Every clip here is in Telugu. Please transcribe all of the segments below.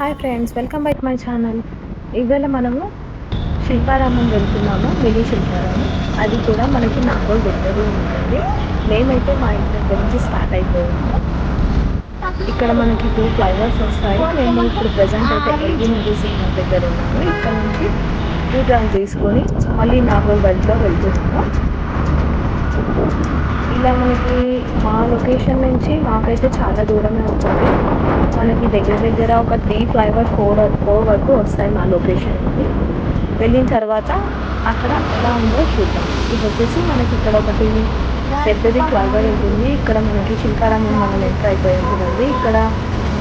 Hi friends, welcome back my channel. ఇవాళ మనము శిల్పారామం వెళ్తున్నాము, మినీ శిల్పారామం. అది కూడా మనకి నాగోల్ దగ్గరలో ఉంటుంది. మేమైతే మా ఇంటి దగ్గర నుంచి స్టార్ట్ అయిపోయాము. ఇక్కడ మనకి 2 ఫ్లైఓవర్స్ వస్తాయి. మేము ఇప్పుడు ప్రజెంట్ అయితే ఎల్బీ నగర్ సిగ్నల్ దగ్గర ఉన్నాము. ఇక్కడ నుంచి యూ టర్న్ తీసుకొని మళ్ళీ నాగోల్ బయటలో వెళ్తున్నాము. ఇలా మనకి మా లొకేషన్ నుంచి మాకైతే చాలా దూరమే ఉంటుంది. మనకి దగ్గర దగ్గర ఒక 3 ఫ్లైఓవర్ 4 వరకు వస్తాయి మా లొకేషన్ నుండి. వెళ్ళిన తర్వాత అక్కడ ఎలా ఉందో చూద్దాం. ఇది వచ్చేసి మనకి ఇక్కడ ఒకటి పెద్దది ఫ్లైఓవర్ ఉంటుంది. ఇక్కడ మనకి శిల్పారామం మనం ఎంటర్ అయిపోయి ఉంటుందండి. ఇక్కడ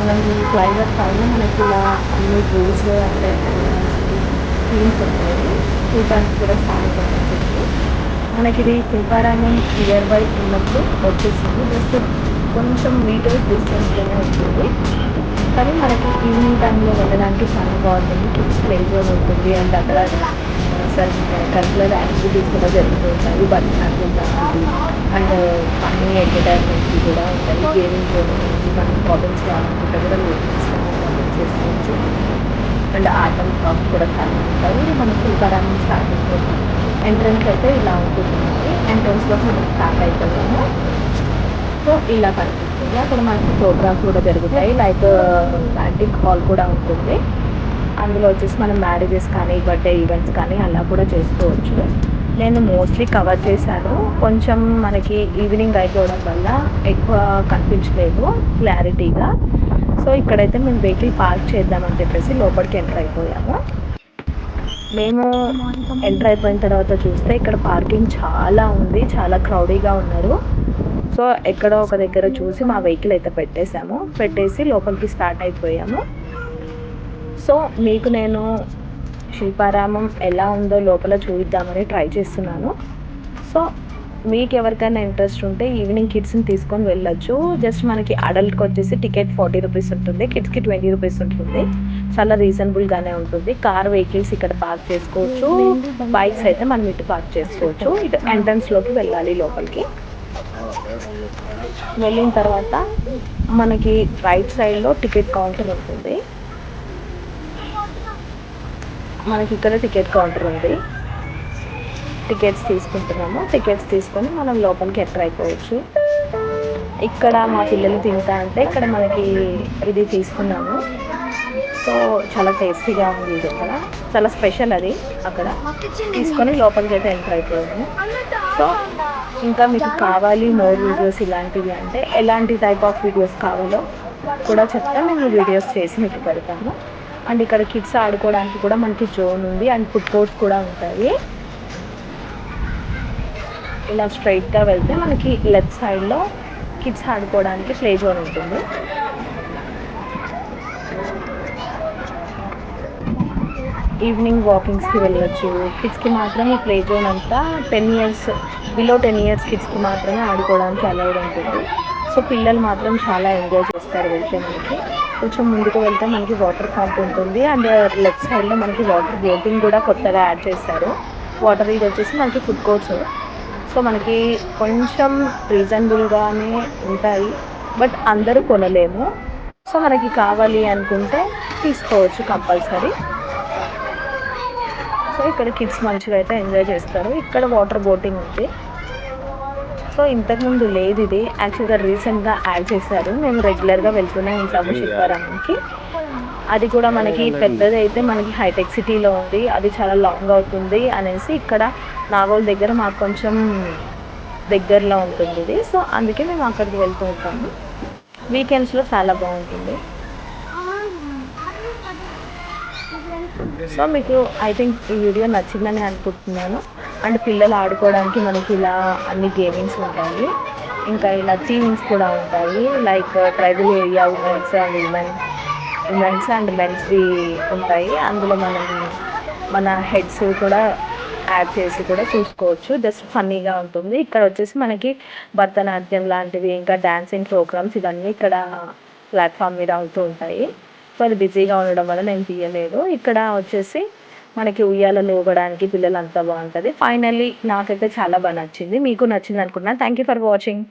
మనం ఫ్లైఓవర్ పైన మనకి ఇలా అన్ని రూల్స్ అంటే థీమ్స్ ఉంటాయి. చూడడానికి కూడా చాలా బాగుంటుంది. మనకి ఇది శిల్పారామం నియర్ బై ఉన్నప్పుడు వచ్చేసింది. జస్ట్ కొంచెం మీటర్స్ డిస్టెన్స్లోనే ఉంటుంది. కానీ మనకి ఈవినింగ్ టైంలో వెళ్ళడానికి చాలా బాగుంటుంది. కిడ్స్ ప్లే జోన్ ఉంటుంది. అండ్ అక్కడ కల్చరల్ యాక్టివిటీస్ కూడా జరుగుతూ ఉంటాయి. భరతనాట్యం లాంటివి అండ్ ఫన్నీ ఎంటర్టైన్మెంట్స్ కూడా ఉంటాయి. గేమింగ్ జోన్ ఉంటుంది. మనం ప్రాబ్లమ్స్ కావాలనుకుంటే కూడా ప్రాబ్లమ్స్ చేసుకోవచ్చు. అండ్ ఆర్ట్ అండ్ క్రాఫ్ట్ కూడా చాలా ఉంటాయి. ఇది మన శిల్పారామం స్టార్ట్ అయిపోతుంది. ఎంట్రన్స్ అయితే ఇలా ఉంటుంది. ఎంట్రన్స్లో మనం స్టార్ట్ అయిపోతాము. సో ఇలా కనిపిస్తుంది. అక్కడ మనకి ప్రోగ్రామ్స్ కూడా జరుగుతాయి. లైక్ బ్యాంటింగ్ హాల్ కూడా ఉంటుంది. అందులో వచ్చేసి మనం మ్యారేజెస్ కానీ బర్త్డే ఈవెంట్స్ కానీ అలా కూడా చేసుకోవచ్చు. నేను మోస్ట్లీ కవర్ చేశాను. కొంచెం మనకి ఈవినింగ్ అయిపోవడం వల్ల ఎక్కువ కనిపించలేదు క్లారిటీగా. సో ఇక్కడైతే మేము వెహికల్ పార్క్ చేద్దామని చెప్పేసి లోపలికి ఎంటర్ అయిపోయాము. మేము ఎంటర్ అయిపోయిన తర్వాత చూస్తే ఇక్కడ పార్కింగ్ చాలా ఉంది. చాలా క్రౌడీగా ఉన్నారు. సో ఎక్కడో ఒక దగ్గర చూసి మా వెహికల్ అయితే పెట్టేసి లోపలికి స్టార్ట్ అయిపోయాము. సో మీకు నేను శిల్పారామం ఎలా ఉందో లోపల చూపిద్దామని ట్రై చేస్తున్నాను. సో మీకు ఎవరికైనా ఇంట్రెస్ట్ ఉంటే ఈవినింగ్ కిడ్స్ని తీసుకొని వెళ్ళొచ్చు. జస్ట్ మనకి అడల్ట్కి వచ్చేసి టికెట్ 40 రూపీస్ ఉంటుంది. కిడ్స్కి 20 రూపీస్ ఉంటుంది. చాలా రీజనబుల్గానే ఉంటుంది. కార్ వెహికల్స్ ఇక్కడ పార్క్ చేసుకోవచ్చు. బైక్స్ అయితే మనం ఇటు పార్క్ చేసుకోవచ్చు. ఇటు ఎంట్రన్స్లోకి వెళ్ళాలి లోపలికి. వెళ్ళిన తర్వాత మనకి రైట్ సైడ్లో టికెట్ కౌంటర్ ఉంటుంది. మనకి ఇక్కడ టికెట్ కౌంటర్ ఉంది. టికెట్స్ తీసుకుంటున్నాము. టికెట్స్ తీసుకొని మనం లోపలికి ఎంటర్ అయిపోవచ్చు. ఇక్కడ మా పిల్లలు తింటా అంటే ఇక్కడ మనకి ఇది తీసుకున్నాము. సో చాలా టేస్టీగా ఉంది. ఇది ఇక్కడ చాలా స్పెషల్ అది. అక్కడ తీసుకొని లోపలికి అయితే ఎంటర్ అయిపోయాము. సో ఇంకా మీకు కావాలి మోర్ వీడియోస్ ఇలాంటివి అంటే ఎలాంటి టైప్ ఆఫ్ వీడియోస్ కావాలో కూడా చెప్తే మేము వీడియోస్ చేసి మీకు పెడతాము. అండ్ ఇక్కడ కిడ్స్ ఆడుకోవడానికి కూడా మనకి జోన్ ఉంది. అండ్ ఫుడ్ కోర్ట్స్ కూడా ఉంటాయి. ఇలా స్ట్రైట్గా వెళ్తే మనకి లెఫ్ట్ సైడ్లో కిడ్స్ ఆడుకోవడానికి ప్లే జోన్ ఉంటుంది. ఈవినింగ్ వాకింగ్స్కి వెళ్ళొచ్చు. కిడ్స్కి మాత్రం ఈ ప్లే జోన్ అంతా 10 ఇయర్స్ బిలో 10 ఇయర్స్ కిడ్స్కి మాత్రమే ఆడుకోవడానికి అలౌడ్ ఉంటుంది. సో పిల్లలు మాత్రం చాలా ఎంజాయ్ చేస్తారు వెళ్తే. మనకి కొంచెం ముందుకు వెళ్తే మనకి వాటర్ ఫాంట్ ఉంటుంది. అండ్ లెఫ్ట్ సైడ్లో మనకి వాటర్ బోటింగ్ కూడా కొత్తగా యాడ్ చేస్తారు. వాటర్ ఇది వచ్చేసి మనకి ఫుడ్ కోర్ట్స్. సో మనకి కొంచెం రీజనబుల్గానే ఉంటాయి. బట్ అందరూ కొనలేము. సో మనకి కావాలి అనుకుంటే తీసుకోవచ్చు కంపల్సరీ. సో ఇక్కడ కిడ్స్ మంచిగా అయితే ఎంజాయ్ చేస్తారు. ఇక్కడ వాటర్ బోటింగ్ ఉంది. సో ఇంతకుముందు లేదు ఇది. యాక్చువల్గా రీసెంట్గా యాడ్ చేశారు. మేము రెగ్యులర్గా వెళ్తూనే ఉంటాము శిల్పారామంకి. అది కూడా మనకి పెద్దది అయితే మనకి హైటెక్ సిటీలో ఉంది. అది చాలా లాంగ్ అవుతుంది అనేసి ఇక్కడ నాగోల్ దగ్గర మాకు కొంచెం దగ్గరలో ఉంటుంది ఇది. సో అందుకే మేము అక్కడికి వెళ్తూ ఉంటాము. వీకెండ్స్లో చాలా బాగుంటుంది. సో మీకు ఐ థింక్ ఈ వీడియో నచ్చిందని అనుకుంటున్నాను. అండ్ పిల్లలు ఆడుకోవడానికి మనకి ఇలా అన్ని గేమింగ్స్ ఉంటాయి. ఇంకా ఇలా థీమ్స్ కూడా ఉంటాయి. Like tribal area womens and మెన్స్వి ఉంటాయి. అందులో మన హెడ్స్ కూడా యాడ్ చేసి కూడా చూసుకోవచ్చు. జస్ట్ ఫన్నీగా ఉంటుంది. ఇక్కడ వచ్చేసి మనకి భరతనాట్యం లాంటివి ఇంకా డాన్సింగ్ ప్రోగ్రామ్స్ ఇవన్నీ ఇక్కడ ప్లాట్ఫామ్ మీద అవుతూ ఉంటాయి. సో అది బిజీగా ఉండడం వల్ల నేను తీయలేదు. ఇక్కడ వచ్చేసి మనకి ఉయ్యాలలో ఊగడానికి పిల్లలు అంతా బాగుంటుంది. ఫైనల్లీ నాకైతే చాలా బాగా నచ్చింది. మీకు నచ్చింది అనుకుంటున్నాను. Thank you for watching.